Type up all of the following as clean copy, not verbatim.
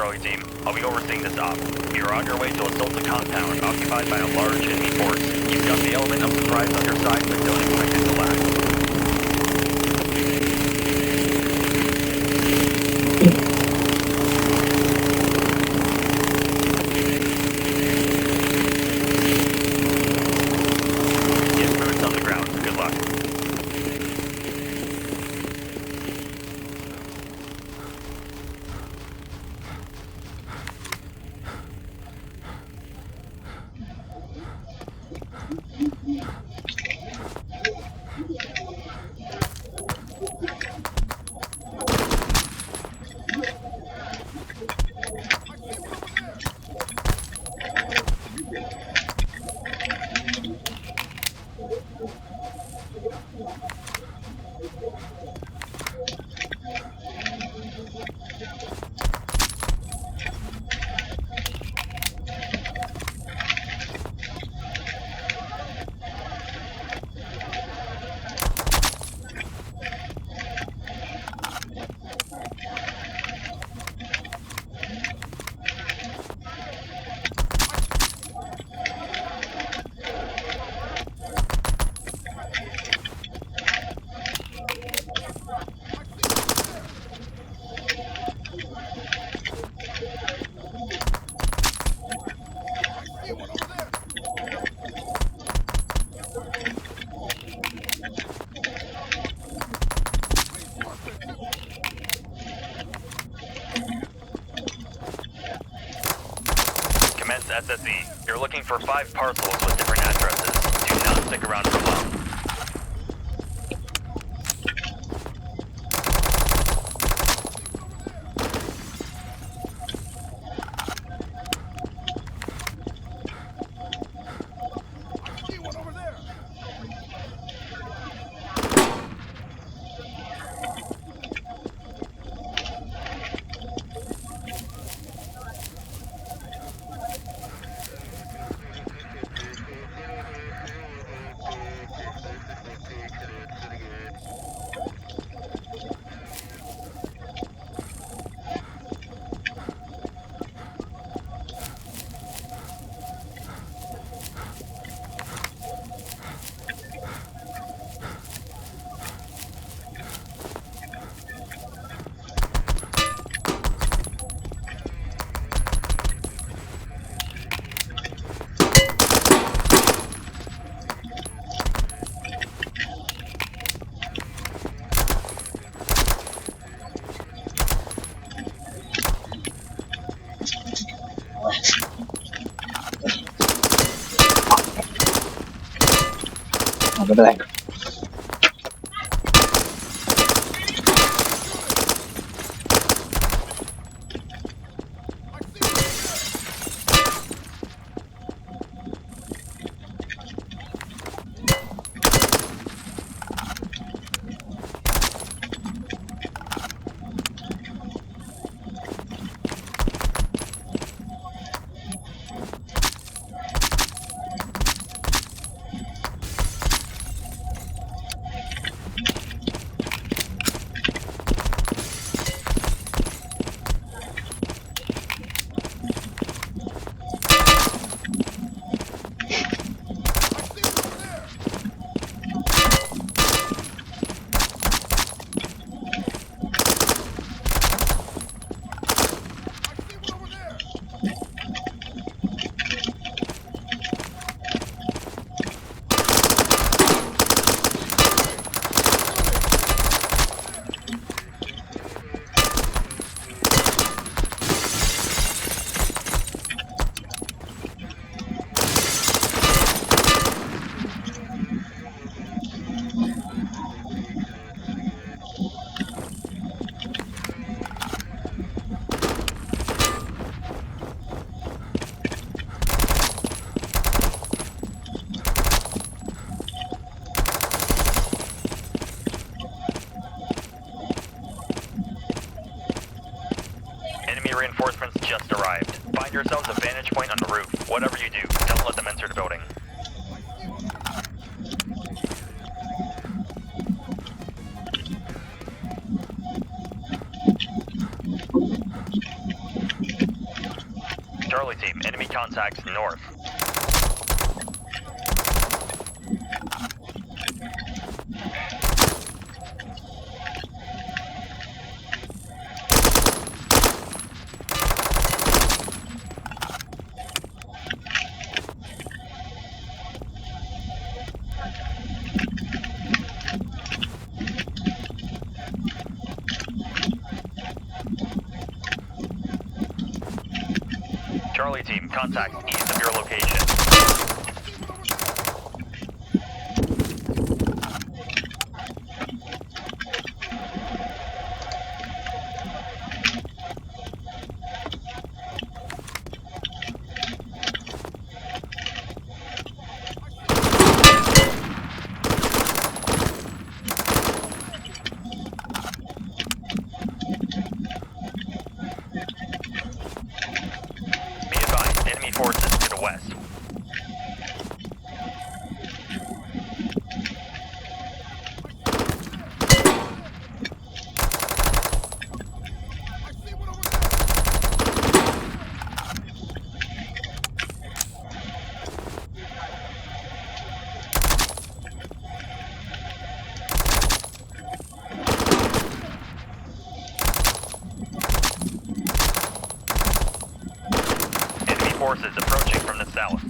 Charlie team. I'll be overseeing this op. You're on your way to assault the compound occupied by a large enemy force. You've got the element of surprise on your side, but don't expect it to last. Get boots on the ground. Good luck. Commence SSE. You're looking for 5 parcels with different addresses. Do not stick around for long. Không có đây. Reinforcements just arrived. Find yourselves a vantage point on the roof. Whatever you do, don't let them enter the building. Charlie team, enemy contacts north. Charlie team, contacts east of your location. Forces to the west. Forces approaching from the south.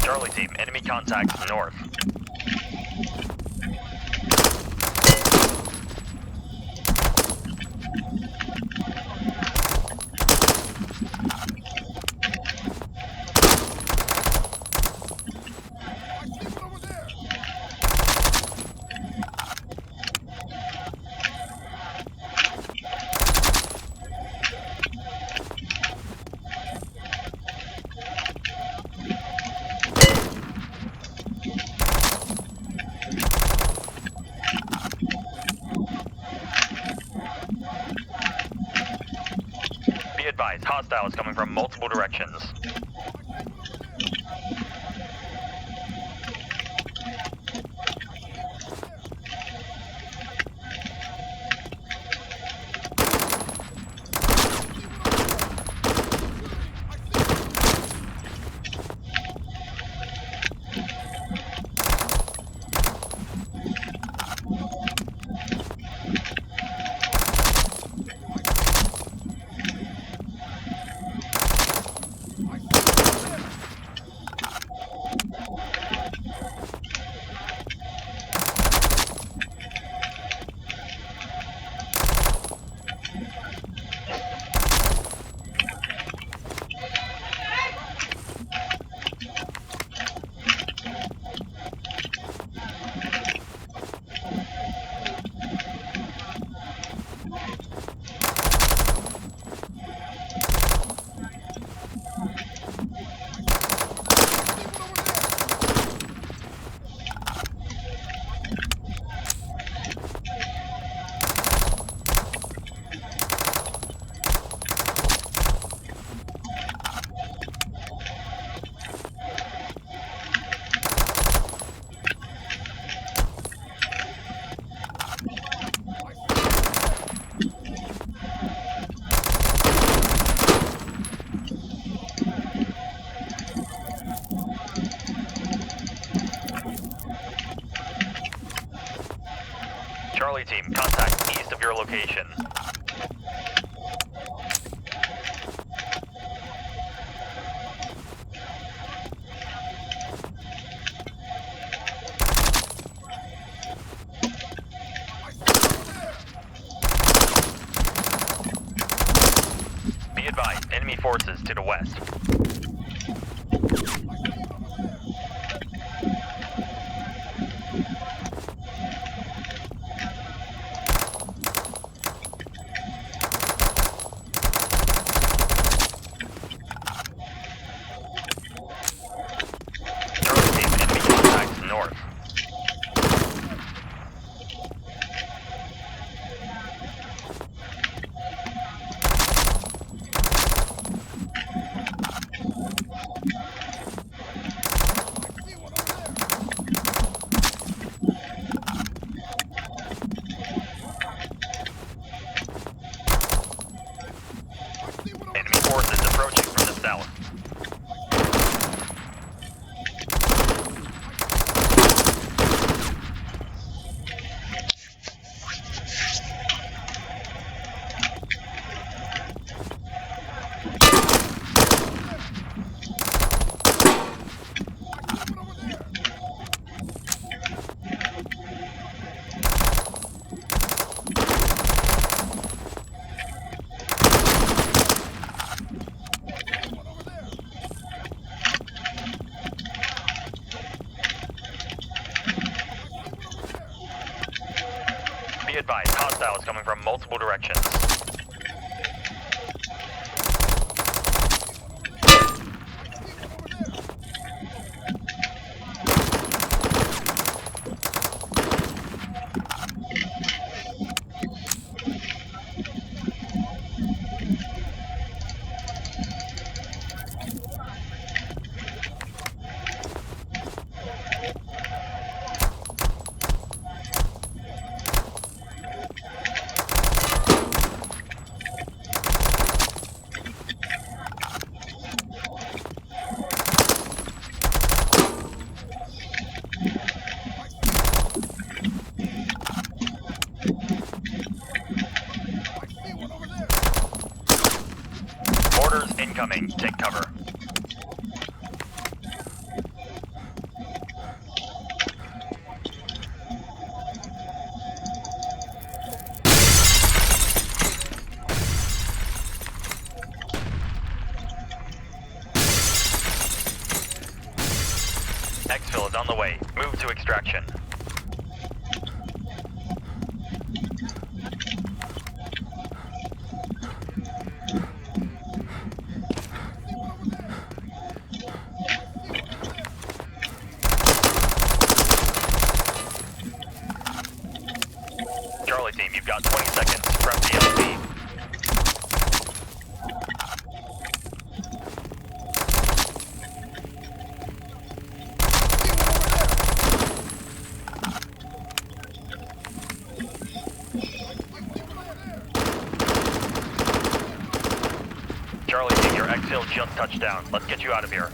Charlie team, enemy contacts north. Advised, hostiles coming from multiple directions. Charlie team, contact east of your location. Be advised, enemy forces to the west. hostiles coming from multiple directions. Mortars incoming. Take cover. Exfil is on the way. Move to extraction. Charlie team, you've got 20 seconds. Prep the LZ. Charlie team, your exfil just touched down. Let's get you out of here.